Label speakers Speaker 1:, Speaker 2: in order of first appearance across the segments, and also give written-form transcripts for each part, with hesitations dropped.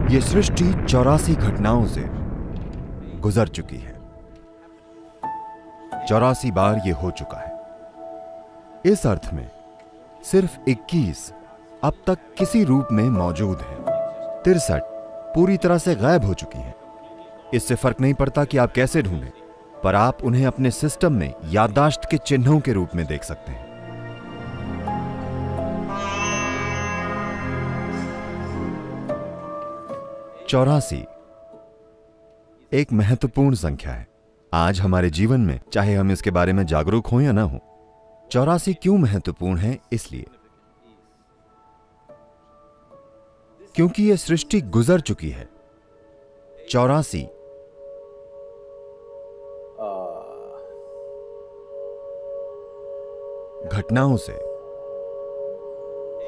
Speaker 1: ये सृष्टि 84 घटनाओं से गुजर चुकी है। 84 बार ये हो चुका है। इस अर्थ में सिर्फ 21 अब तक किसी रूप में मौजूद है। 63 पूरी तरह से गायब हो चुकी हैं। इससे फर्क नहीं पड़ता कि आप कैसे ढूंढें, पर आप उन्हें अपने सिस्टम में याददाश्त के चिन्हों के रूप में देख सकते हैं। चौरासी एक महत्वपूर्ण संख्या है आज हमारे जीवन में, चाहे हम इसके बारे में जागरूक हों या ना हो। 84 क्यों महत्वपूर्ण है? इसलिए क्योंकि यह सृष्टि गुजर चुकी है 84 घटनाओं से।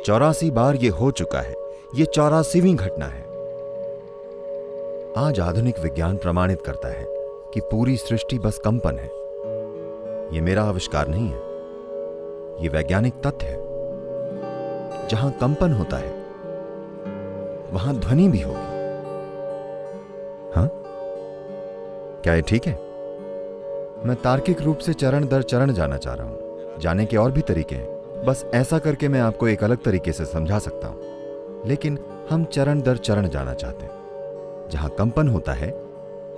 Speaker 1: 84 बार यह हो चुका है। यह 84वीं घटना है। आज आधुनिक विज्ञान प्रमाणित करता है कि पूरी सृष्टि बस कंपन है। यह मेरा आविष्कार नहीं है, यह वैज्ञानिक तथ्य है। जहां कंपन होता है वहां ध्वनि भी होगी। हाँ, क्या ये ठीक है? मैं तार्किक रूप से चरण दर चरण जाना चाह रहा हूं। जाने के और भी तरीके हैं, बस ऐसा करके मैं आपको एक अलग तरीके से समझा सकता हूं। लेकिन हम चरण दर चरण जाना चाहते हैं। जहां कंपन होता है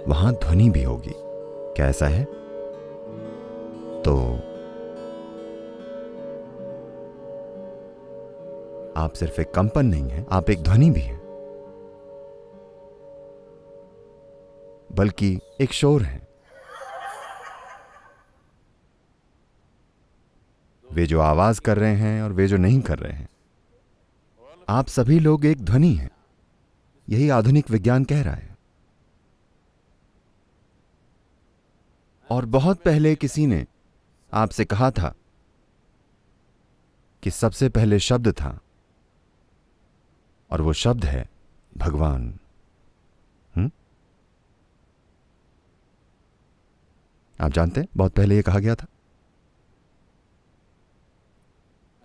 Speaker 1: वहां ध्वनि भी होगी। क्या ऐसा है? तो आप सिर्फ एक कंपन नहीं हैं, आप एक ध्वनि भी हैं, बल्कि एक शोर है। वे जो आवाज कर रहे हैं और वे जो नहीं कर रहे हैं, आप सभी लोग एक ध्वनि हैं। यही आधुनिक विज्ञान कह रहा है। और बहुत पहले किसी ने आपसे कहा था कि सबसे पहले शब्द था, और वो शब्द है भगवान। आप जानते हैं, बहुत पहले ये कहा गया था।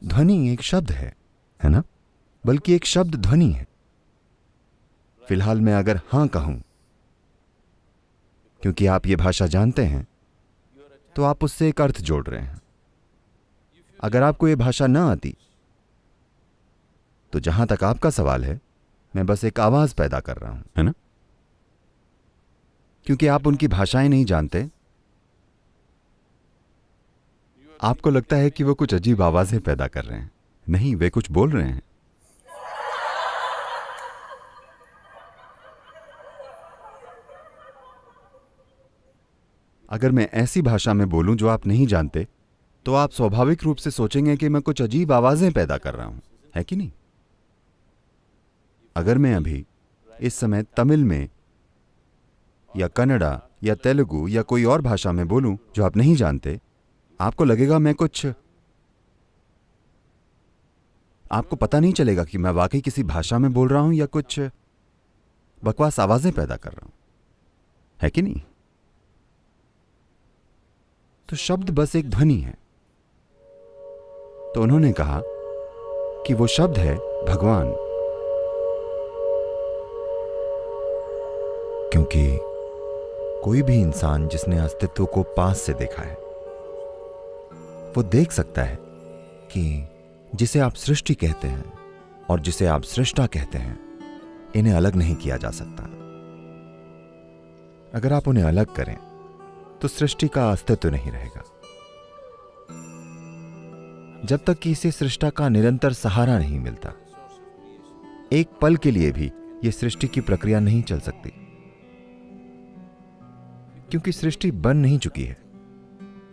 Speaker 1: ध्वनि एक शब्द है ना? बल्कि एक शब्द ध्वनि है। फिलहाल मैं अगर हां कहूं, क्योंकि आप ये भाषा जानते हैं, तो आप उससे एक अर्थ जोड़ रहे हैं। अगर आपको ये भाषा ना आती, तो जहां तक आपका सवाल है, मैं बस एक आवाज पैदा कर रहा हूं, है ना? क्योंकि आप उनकी भाषाएं नहीं जानते, आपको लगता है कि वो कुछ अजीब आवाजें पैदा कर रहे हैं। नहीं, वे कुछ बोल रहे हैं। अगर मैं ऐसी भाषा में बोलूं जो आप नहीं जानते, तो आप स्वाभाविक रूप से सोचेंगे कि मैं कुछ अजीब आवाजें पैदा कर रहा हूं, है कि नहीं? अगर मैं अभी इस समय तमिल में या कन्नड़ा या तेलुगु या कोई और भाषा में बोलूं जो आप नहीं जानते, आपको लगेगा मैं कुछ, आपको पता नहीं चलेगा कि मैं वाकई किसी भाषा में बोल रहा हूं या कुछ बकवास आवाजें पैदा कर रहा हूं, है कि नहीं? तो शब्द बस एक ध्वनि है। तो उन्होंने कहा कि वो शब्द है भगवान, क्योंकि कोई भी इंसान जिसने अस्तित्व को पास से देखा है, वो देख सकता है कि जिसे आप सृष्टि कहते हैं और जिसे आप सृष्टा कहते हैं, इन्हें अलग नहीं किया जा सकता। अगर आप उन्हें अलग करें तो सृष्टि का अस्तित्व नहीं रहेगा। जब तक कि इसे सृष्टा का निरंतर सहारा नहीं मिलता, एक पल के लिए भी यह सृष्टि की प्रक्रिया नहीं चल सकती, क्योंकि सृष्टि बन नहीं चुकी है,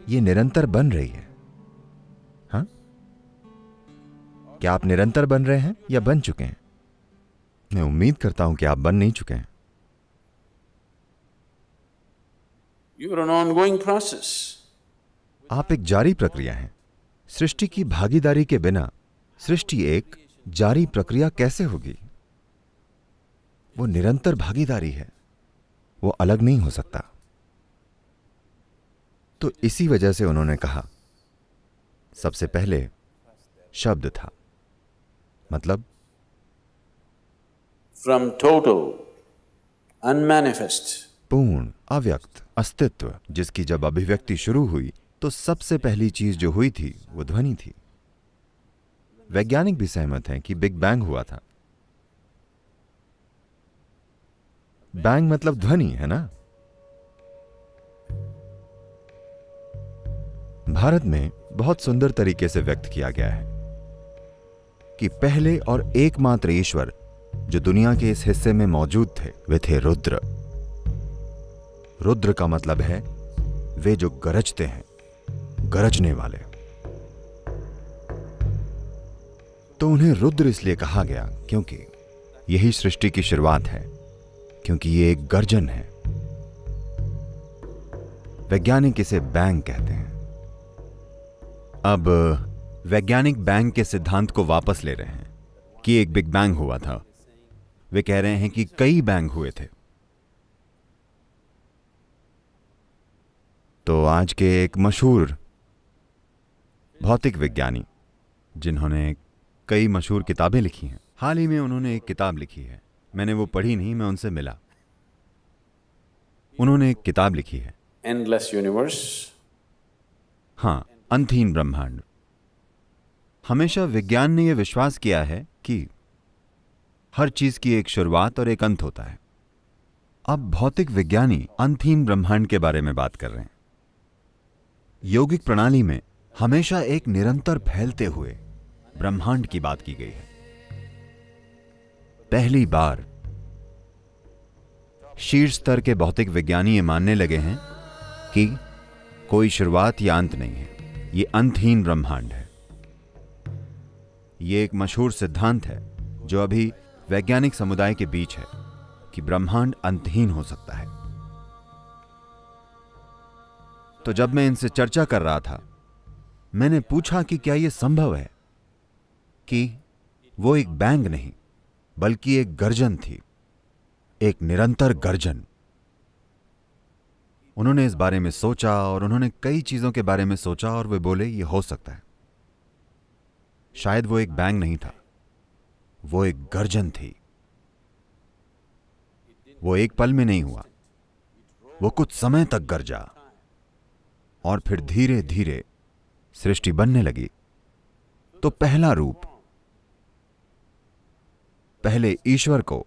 Speaker 1: यह निरंतर बन रही है। हाँ, क्या आप निरंतर बन रहे हैं या बन चुके हैं? मैं उम्मीद करता हूं कि आप बन नहीं चुके हैं।
Speaker 2: You are an ongoing process.
Speaker 1: आप एक जारी प्रक्रिया हैं। सृष्टि की भागीदारी के बिना सृष्टि एक जारी प्रक्रिया कैसे होगी? वो निरंतर भागीदारी है, वो अलग नहीं हो सकता। तो इसी वजह से उन्होंने कहा सबसे पहले शब्द था, मतलब
Speaker 2: from total, unmanifest,
Speaker 1: पूर्ण अव्यक्त अस्तित्व जिसकी जब अभिव्यक्ति शुरू हुई तो सबसे पहली चीज जो हुई थी वो ध्वनि थी। वैज्ञानिक भी सहमत हैं कि बिग बैंग हुआ था। बैंग मतलब ध्वनि है ना। भारत में बहुत सुंदर तरीके से व्यक्त किया गया है कि पहले और एकमात्र ईश्वर जो दुनिया के इस हिस्से में मौजूद थे वे थे रुद्र। रुद्र का मतलब है वे जो गरजते हैं, गरजने वाले। तो उन्हें रुद्र इसलिए कहा गया क्योंकि यही सृष्टि की शुरुआत है, क्योंकि ये एक गर्जन है। वैज्ञानिक इसे बैंग कहते हैं। अब वैज्ञानिक बैंग के सिद्धांत को वापस ले रहे हैं कि एक बिग बैंग हुआ था। वे कह रहे हैं कि कई बैंग हुए थे। तो आज के एक मशहूर भौतिक विज्ञानी जिन्होंने कई मशहूर किताबें लिखी हैं, हाल ही में उन्होंने एक किताब लिखी है। मैंने वो पढ़ी नहीं, मैं उनसे मिला। उन्होंने एक किताब लिखी है,
Speaker 2: endless universe.
Speaker 1: हां, अंतहीन ब्रह्मांड। हमेशा विज्ञान ने यह विश्वास किया है कि हर चीज की एक शुरुआत और एक अंत होता है। अब भौतिक विज्ञानी अंतहीन ब्रह्मांड के बारे में बात कर रहे हैं। यौगिक प्रणाली में हमेशा एक निरंतर फैलते हुए ब्रह्मांड की बात की गई है। पहली बार शीर्ष स्तर के भौतिक विज्ञानी ये मानने लगे हैं कि कोई शुरुआत या अंत नहीं है, ये अंतहीन ब्रह्मांड है। ये एक मशहूर सिद्धांत है जो अभी वैज्ञानिक समुदाय के बीच है कि ब्रह्मांड अंतहीन हो सकता है। तो जब मैं इनसे चर्चा कर रहा था, मैंने पूछा कि क्या यह संभव है कि वो एक बैंग नहीं बल्कि एक गर्जन थी, एक निरंतर गर्जन। उन्होंने इस बारे में सोचा और उन्होंने कई चीजों के बारे में सोचा और वे बोले ये हो सकता है। शायद वो एक बैंग नहीं था, वो एक गर्जन थी। वो एक पल में नहीं हुआ, वो कुछ समय तक गरजा और फिर धीरे धीरे सृष्टि बनने लगी। तो पहला रूप, पहले ईश्वर को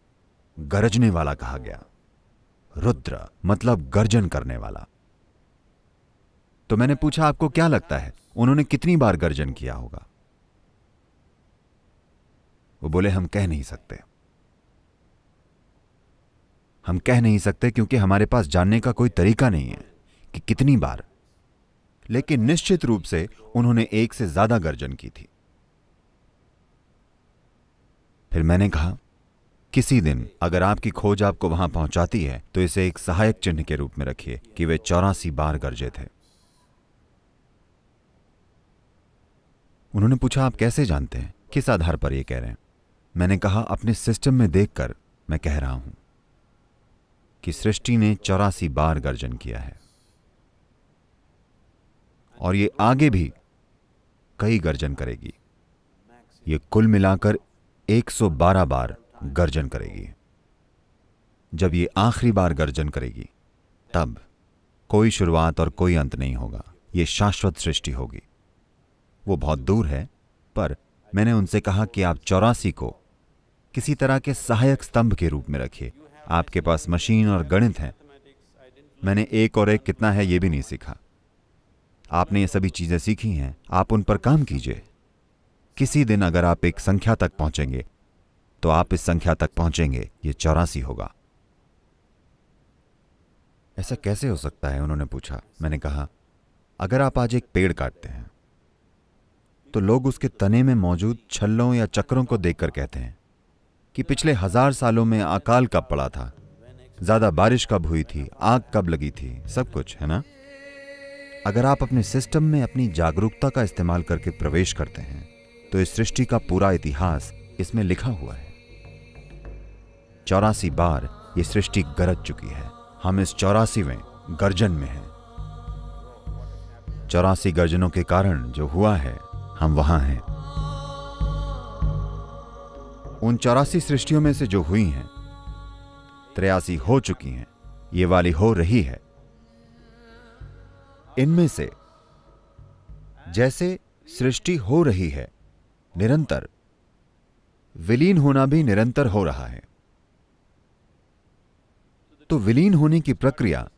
Speaker 1: गरजने वाला कहा गया। रुद्र मतलब गर्जन करने वाला। तो मैंने पूछा आपको क्या लगता है उन्होंने कितनी बार गर्जन किया होगा? वो बोले हम कह नहीं सकते। हम कह नहीं सकते क्योंकि हमारे पास जानने का कोई तरीका नहीं है कि कितनी बार, लेकिन निश्चित रूप से उन्होंने एक से ज्यादा गर्जन की थी। फिर मैंने कहा किसी दिन अगर आपकी खोज आपको वहां पहुंचाती है तो इसे एक सहायक चिन्ह के रूप में रखिए कि वे 84 बार गरजे थे। उन्होंने पूछा आप कैसे जानते हैं, किस आधार पर यह कह रहे हैं? मैंने कहा अपने सिस्टम में देखकर मैं कह रहा हूं कि सृष्टि ने 84 बार गर्जन किया है और ये आगे भी कई गर्जन करेगी। ये कुल मिलाकर 112 बार गर्जन करेगी। जब ये आखिरी बार गर्जन करेगी तब कोई शुरुआत और कोई अंत नहीं होगा, ये शाश्वत सृष्टि होगी। वो बहुत दूर है, पर मैंने उनसे कहा कि आप 84 को किसी तरह के सहायक स्तंभ के रूप में रखिए। आपके पास मशीन और गणित है, मैंने एक और एक कितना है ये भी नहीं सीखा। आपने ये सभी चीजें सीखी हैं, आप उन पर काम कीजिए। किसी दिन अगर आप एक संख्या तक पहुंचेंगे तो आप इस संख्या तक पहुंचेंगे, ये 84 होगा। ऐसा कैसे हो सकता है, उन्होंने पूछा। मैंने कहा अगर आप आज एक पेड़ काटते हैं तो लोग उसके तने में मौजूद छल्लों या चक्रों को देखकर कहते हैं कि पिछले 1000 सालों में अकाल कब पड़ा था, ज्यादा बारिश कब हुई थी, आग कब लगी थी, सब कुछ है ना। अगर आप अपने सिस्टम में अपनी जागरूकता का इस्तेमाल करके प्रवेश करते हैं तो इस सृष्टि का पूरा इतिहास इसमें लिखा हुआ है। 84 बार ये सृष्टि गरज चुकी है। हम इस 84वें गर्जन में हैं। 84 गर्जनों के कारण जो हुआ है, हम वहां हैं। उन 84 सृष्टियों में से जो हुई हैं, 83 हो चुकी हैं, ये वाली हो रही है। इनमें से जैसे सृष्टि हो रही है निरंतर, विलीन होना भी निरंतर हो रहा है। तो विलीन होने की प्रक्रिया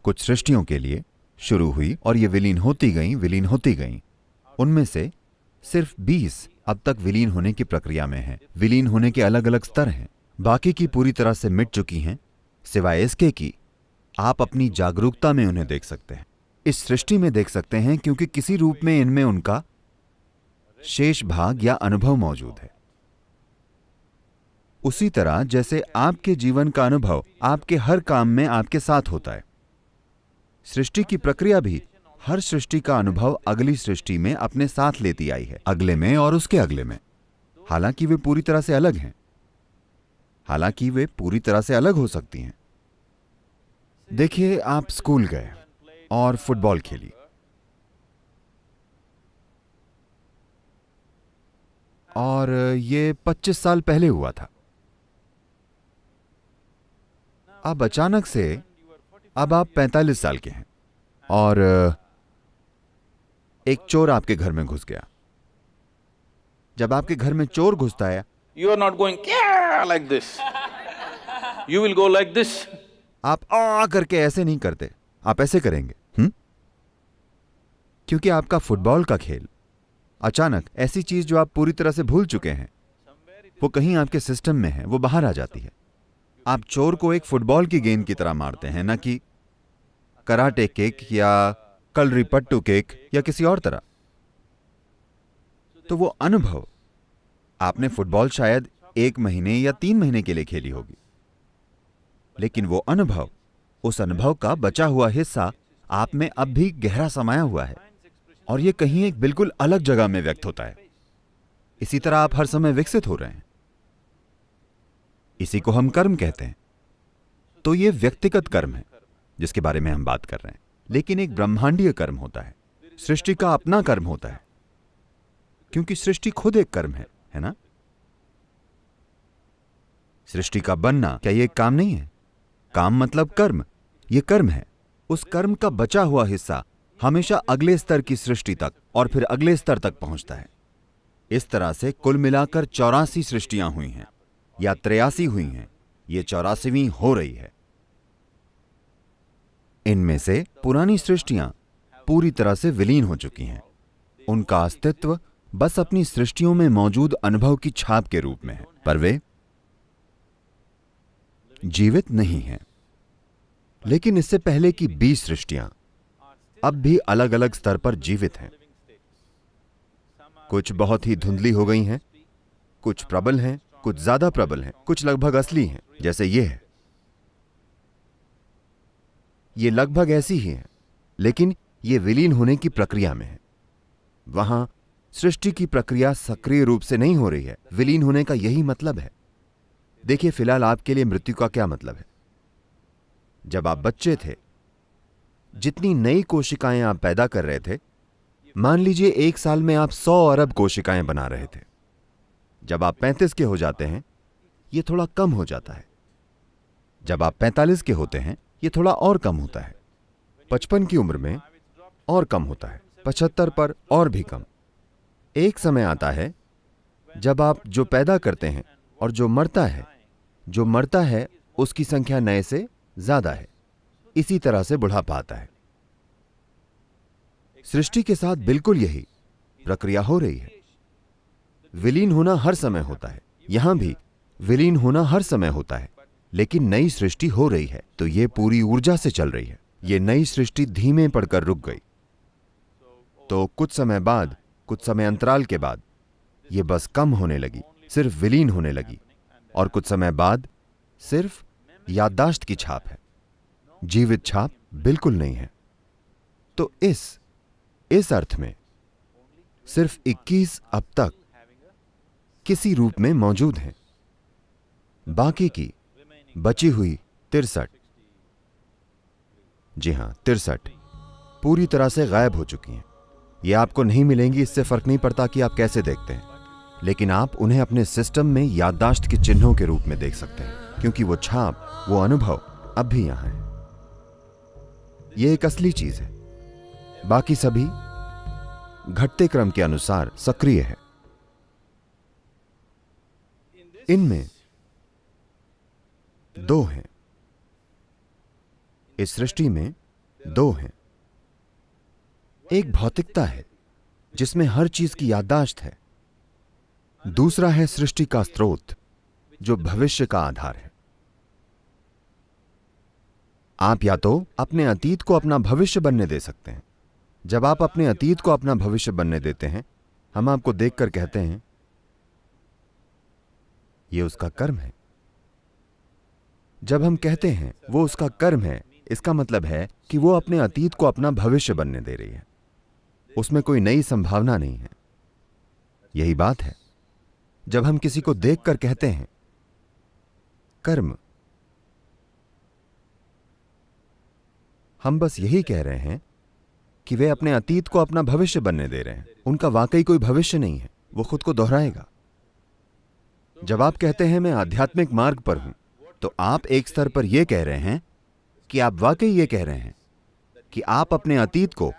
Speaker 1: कुछ सृष्टियों के लिए शुरू हुई और ये विलीन होती गईं। उनमें से सिर्फ 20 अब तक विलीन होने की प्रक्रिया में हैं। विलीन होने के अलग अलग स्तर हैं। बाकी की पूरी तरह से मिट चुकी हैं, सिवाय इसके कि आप अपनी जागरूकता में उन्हें देख सकते हैं, इस सृष्टि में देख सकते हैं, क्योंकि किसी रूप में इनमें उनका शेष भाग या अनुभव मौजूद है। उसी तरह जैसे आपके जीवन का अनुभव आपके हर काम में आपके साथ होता है, सृष्टि की प्रक्रिया भी हर सृष्टि का अनुभव अगली सृष्टि में अपने साथ लेती आई है, अगले में और उसके अगले में। हालांकि वे पूरी तरह से अलग हैं, हालांकि वे पूरी तरह से अलग हो सकती हैं। देखिए, आप स्कूल गए और फुटबॉल खेली, और ये 25 साल पहले हुआ था। अब अचानक से अब आप 45 साल के हैं और एक चोर आपके घर में घुस गया। जब आपके घर में चोर घुसता है,
Speaker 2: You are not going yeah like this. You will go like this.
Speaker 1: आप आ करके ऐसे नहीं करते, आप ऐसे करेंगे। क्योंकि आपका फुटबॉल का खेल अचानक ऐसी चीज जो आप पूरी तरह से भूल चुके हैं, वो कहीं आपके सिस्टम में है, वो बाहर आ जाती है। आप चोर को एक फुटबॉल की गेंद की तरह मारते हैं, न कि कराटे किक या कलरीपट्टू किक या किसी और तरह। तो वो अनुभव आपने फुटबॉल शायद 1 महीने या 3 महीने के लिए खेली होगी, लेकिन वो अनुभव, उस अनुभव का बचा हुआ हिस्सा आप में अब भी गहरा समाया हुआ है और ये कहीं एक बिल्कुल अलग जगह में व्यक्त होता है। इसी तरह आप हर समय विकसित हो रहे हैं। इसी को हम कर्म कहते हैं। तो ये व्यक्तिगत कर्म है जिसके बारे में हम बात कर रहे हैं, लेकिन एक ब्रह्मांडीय कर्म होता है। सृष्टि का अपना कर्म होता है, क्योंकि सृष्टि खुद एक कर्म है ना? सृष्टि का बनना क्या ये एक काम नहीं है? काम मतलब कर्म, ये कर्म है। उस कर्म का बचा हुआ हिस्सा हमेशा अगले स्तर की सृष्टि तक और फिर अगले स्तर तक पहुंचता है। इस तरह से कुल मिलाकर 84 सृष्टियां हुई हैं या 83 हुई हैं। ये 84वीं हो रही है। इनमें से पुरानी सृष्टियां पूरी तरह से विलीन हो चुकी हैं। उनका अस्तित्व बस अपनी सृष्टियों में मौजूद अनुभव की छाप के रूप में है, पर वे जीवित नहीं हैं। लेकिन इससे पहले की 20 सृष्टियां अब भी अलग अलग स्तर पर जीवित हैं। कुछ बहुत ही धुंधली हो गई हैं, कुछ प्रबल हैं, कुछ ज्यादा प्रबल हैं, कुछ लगभग असली हैं, जैसे ये है। ये लगभग ऐसी ही है, लेकिन ये विलीन होने की प्रक्रिया में है। वहां सृष्टि की प्रक्रिया सक्रिय रूप से नहीं हो रही है। विलीन होने का यही मतलब है। देखिए, फिलहाल आपके लिए मृत्यु का क्या मतलब है? जब आप बच्चे थे, जितनी नई कोशिकाएं आप पैदा कर रहे थे, मान लीजिए 1 साल में आप 100 अरब कोशिकाएं बना रहे थे। जब आप 35 के हो जाते हैं, यह थोड़ा कम हो जाता है। जब आप 45 के होते हैं, यह थोड़ा और कम होता है। 55 की उम्र में और कम होता है, 75 पर और भी कम। एक समय आता है जब आप जो पैदा करते हैं और जो मरता है उसकी संख्या नए से ज्यादा है। इसी तरह से बुढ़ापा आता है। सृष्टि के साथ बिल्कुल यही प्रक्रिया हो रही है। विलीन होना हर समय होता है, यहां भी विलीन होना हर समय होता है, लेकिन नई सृष्टि हो रही है तो यह पूरी ऊर्जा से चल रही है। यह नई सृष्टि धीमे पड़कर रुक गई, तो कुछ समय बाद, कुछ समय अंतराल के बाद यह बस कम होने लगी, सिर्फ विलीन होने लगी, और कुछ समय बाद सिर्फ याददाश्त की छाप है, जीवित छाप बिल्कुल नहीं है। तो इस अर्थ में सिर्फ 21 अब तक किसी रूप में मौजूद हैं। बाकी की बची हुई 63, जी हां 63 पूरी तरह से गायब हो चुकी हैं। ये आपको नहीं मिलेंगी, इससे फर्क नहीं पड़ता कि आप कैसे देखते हैं। लेकिन आप उन्हें अपने सिस्टम में याददाश्त के चिन्हों के रूप में देख सकते हैं, क्योंकि वो छाप, वो अनुभव अब भी यहां है। ये एक असली चीज है। बाकी सभी घटते क्रम के अनुसार सक्रिय है। इनमें दो हैं, इस सृष्टि में दो हैं। एक भौतिकता है जिसमें हर चीज की याददाश्त है, दूसरा है सृष्टि का स्रोत जो भविष्य का आधार है। आप या तो अपने अतीत को अपना भविष्य बनने दे सकते हैं। जब आप अपने अतीत को अपना भविष्य बनने देते हैं, हम आपको देखकर कहते हैं यह उसका कर्म है। जब हम कहते हैं वो उसका कर्म है, इसका मतलब है कि वो अपने अतीत को अपना भविष्य बनने दे रही है। उसमें कोई नई संभावना नहीं है। यही बात है जब हम किसी को देखकर कहते हैं कर्म। हम बस यही कह रहे हैं कि वे अपने अतीत को अपना भविष्य बनने दे रहे हैं। उनका वाकई कोई भविष्य नहीं है, वो खुद को दोहराएगा। जब आप कहते हैं मैं आध्यात्मिक मार्ग पर हूं, तो आप एक स्तर पर यह कह रहे हैं कि आप वाकई ये कह रहे हैं कि आप अपने अतीत को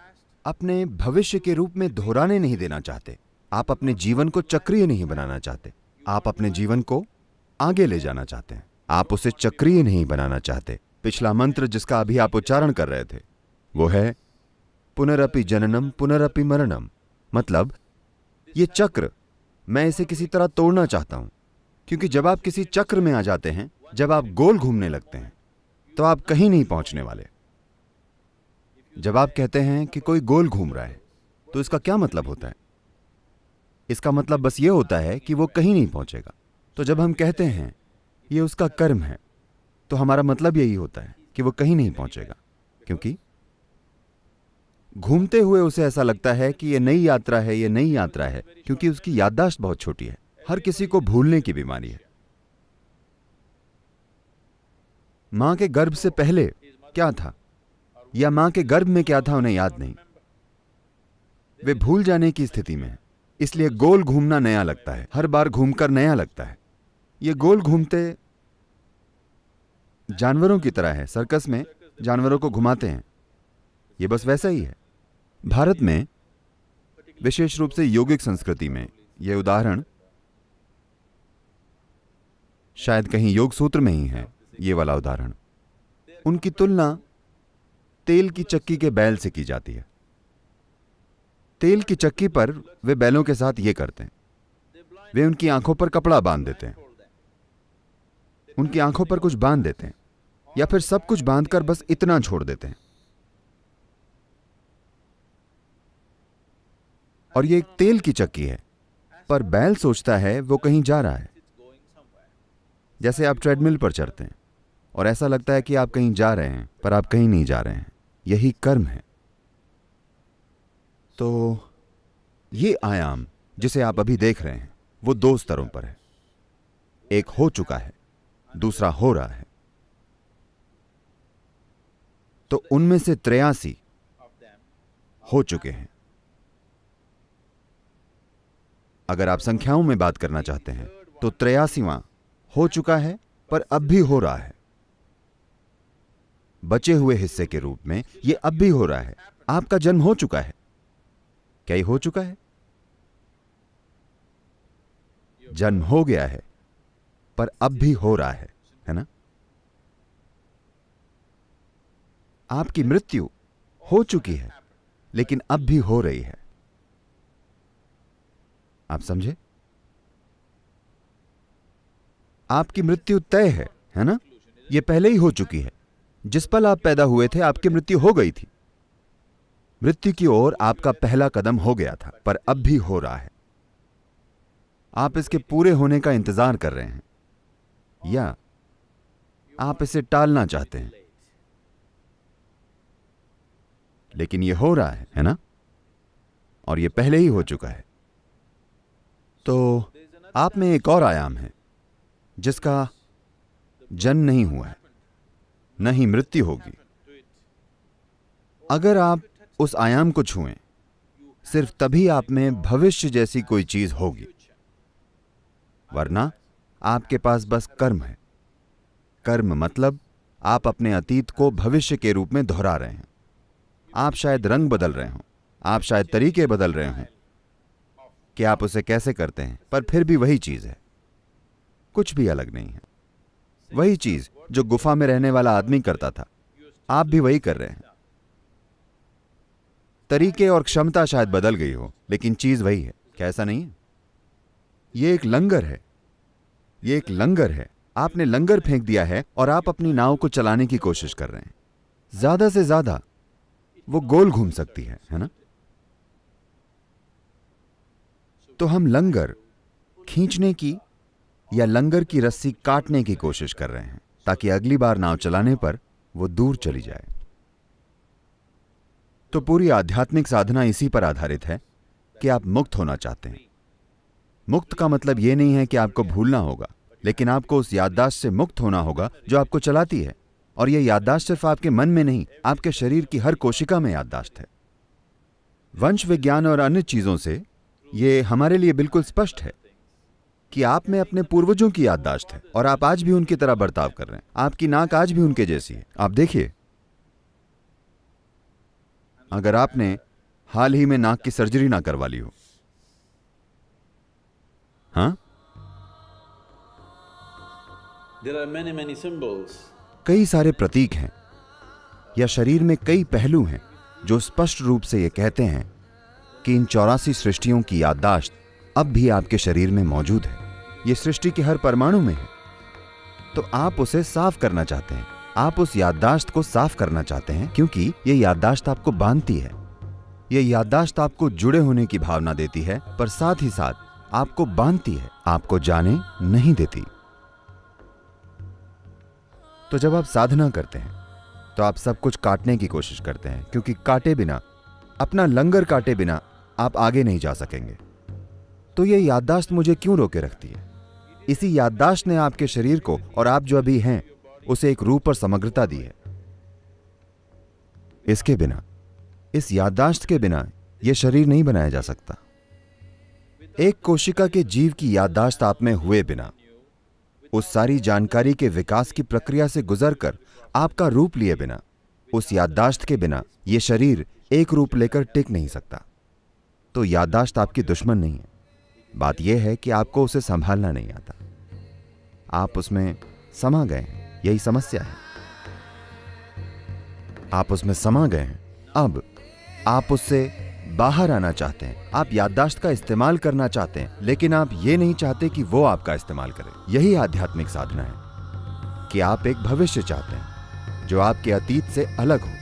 Speaker 1: अपने भविष्य के रूप में दोहराने नहीं देना चाहते। आप अपने जीवन को चक्रीय नहीं बनाना चाहते। आप अपने जीवन को आगे ले जाना चाहते हैं। आप उसे चक्रीय नहीं बनाना चाहते। पिछला मंत्र जिसका अभी आप उच्चारण कर रहे थे वो है पुनरपि जननम पुनरपि मरणम। मतलब ये चक्र, मैं इसे किसी तरह तोड़ना चाहता हूं, क्योंकि जब आप किसी चक्र में आ जाते हैं, जब आप गोल घूमने लगते हैं, तो आप कहीं नहीं पहुंचने वाले। जब आप कहते हैं कि कोई गोल घूम रहा है, तो इसका क्या मतलब होता है? इसका मतलब बस ये होता है कि वो कहीं नहीं पहुंचेगा। तो जब हम कहते हैं ये उसका कर्म है, तो हमारा मतलब यही होता है कि वो कहीं नहीं पहुंचेगा, क्योंकि घूमते हुए उसे ऐसा लगता है कि ये नई यात्रा है, ये नई यात्रा है, क्योंकि उसकी याददाश्त बहुत छोटी है। हर किसी को भूलने की बीमारी है। मां के गर्भ से पहले क्या था या मां के गर्भ में क्या था उन्हें याद नहीं। वे भूल जाने की स्थिति में है। इसलिए गोल घूमना नया लगता है, हर बार घूमकर नया लगता है। ये गोल घूमते जानवरों की तरह है। सर्कस में जानवरों को घुमाते हैं, ये बस वैसा ही है। भारत में विशेष रूप से योगिक संस्कृति में यह उदाहरण शायद कहीं योग सूत्र में ही है। ये वाला उदाहरण, उनकी तुलना तेल की चक्की के बैल से की जाती है। तेल की चक्की पर वे बैलों के साथ ये करते हैं, वे उनकी आंखों पर कपड़ा बांध देते हैं, उनकी आंखों पर कुछ बांध देते हैं, या फिर सब कुछ बांधकर बस इतना छोड़ देते हैं। और ये एक तेल की चक्की है, पर बैल सोचता है वो कहीं जा रहा है। जैसे आप ट्रेडमिल पर चढ़ते हैं और ऐसा लगता है कि आप कहीं जा रहे हैं, पर आप कहीं नहीं जा रहे हैं। यही कर्म है। तो ये आयाम जिसे आप अभी देख रहे हैं वो दो स्तरों पर है। एक हो चुका है, दूसरा हो रहा है। तो उनमें से 83 हो चुके हैं। अगर आप संख्याओं में बात करना चाहते हैं तो 83वां हो चुका है, पर अब भी हो रहा है। बचे हुए हिस्से के रूप में यह अब भी हो रहा है। आपका जन्म हो चुका है। क्या ये हो चुका है? जन्म हो गया है, पर अब भी हो रहा है ना? आपकी मृत्यु हो चुकी है, लेकिन अब भी हो रही है। आप समझे? आपकी मृत्यु तय है ना? यह पहले ही हो चुकी है। जिस पल आप पैदा हुए थे आपकी मृत्यु हो गई थी। मृत्यु की ओर आपका पहला कदम हो गया था, पर अब भी हो रहा है। आप इसके पूरे होने का इंतजार कर रहे हैं, या आप इसे टालना चाहते हैं, लेकिन यह हो रहा है ना? और यह पहले ही हो चुका है। तो आप में एक और आयाम है जिसका जन्म नहीं हुआ है, न ही मृत्यु होगी। अगर आप उस आयाम को छुएं, सिर्फ तभी आप में भविष्य जैसी कोई चीज होगी। वरना आपके पास बस कर्म है। कर्म मतलब आप अपने अतीत को भविष्य के रूप में दोहरा रहे हैं। आप शायद रंग बदल रहे हों, आप शायद तरीके बदल रहे हों कि आप उसे कैसे करते हैं, पर फिर भी वही चीज है, कुछ भी अलग नहीं है। वही चीज जो गुफा में रहने वाला आदमी करता था, आप भी वही कर रहे हैं। तरीके और क्षमता शायद बदल गई हो, लेकिन चीज वही है। क्या ऐसा नहीं है? ये एक लंगर है, ये एक लंगर है। आपने लंगर फेंक दिया है और आप अपनी नाव को चलाने की कोशिश कर रहे हैं। ज्यादा से ज्यादा वो गोल घूम सकती है ना? तो हम लंगर खींचने की या लंगर की रस्सी काटने की कोशिश कर रहे हैं ताकि अगली बार नाव चलाने पर वो दूर चली जाए। तो पूरी आध्यात्मिक साधना इसी पर आधारित है कि आप मुक्त होना चाहते हैं। मुक्त का मतलब यह नहीं है कि आपको भूलना होगा, लेकिन आपको उस याददाश्त से मुक्त होना होगा जो आपको चलाती है। और यह याददाश्त सिर्फ आपके मन में नहीं, आपके शरीर की हर कोशिका में याददाश्त है। वंश विज्ञान और अन्य चीजों से यह हमारे लिए बिल्कुल स्पष्ट है कि आप में अपने पूर्वजों की याददाश्त है और आप आज भी उनकी तरह बर्ताव कर रहे हैं। आपकी नाक आज भी उनके जैसी है। आप देखिए, अगर आपने हाल ही में नाक की सर्जरी ना करवा ली हो, हाँ,
Speaker 2: There are many symbols.
Speaker 1: कई सारे प्रतीक हैं या शरीर में कई पहलू हैं जो स्पष्ट रूप से ये कहते हैं कि इन 84 सृष्टियों की याददाश्त अब भी आपके शरीर में मौजूद है। ये सृष्टि के हर परमाणु में है। तो आप उसे साफ करना चाहते हैं, आप उस याददाश्त को साफ करना चाहते हैं, क्योंकि ये याददाश्त आपको बांधती है। ये याददाश्त आपको जुड़े होने की भावना देती है, पर साथ ही साथ आपको बांधती है, आपको जाने नहीं देती। तो जब आप साधना करते हैं तो आप सब कुछ काटने की कोशिश करते हैं, क्योंकि काटे बिना, अपना लंगर काटे बिना आप आगे नहीं जा सकेंगे। तो ये याददाश्त मुझे क्यों रोके रखती है? इसी याददाश्त ने आपके शरीर को और आप जो अभी हैं उसे एक रूप और समग्रता दी है। इसके बिना, इस याददाश्त के बिना यह शरीर नहीं बनाया जा सकता। एक कोशिका के जीव की याददाश्त आप में हुए बिना, उस सारी जानकारी के विकास की प्रक्रिया से गुजरकर आपका रूप लिए बिना, उस याददाश्त के बिना यह शरीर एक रूप लेकर टिक नहीं सकता। तो याददाश्त आपकी दुश्मन नहीं है। बात यह है कि आपको उसे संभालना नहीं आता। आप उसमें समा गए हैं, यही समस्या है। आप उसमें समा गए हैं, अब आप उससे बाहर आना चाहते हैं। आप याददाश्त का इस्तेमाल करना चाहते हैं, लेकिन आप ये नहीं चाहते कि वो आपका इस्तेमाल करे। यही आध्यात्मिक साधना है कि आप एक भविष्य चाहते हैं जो आपके अतीत से अलग हो।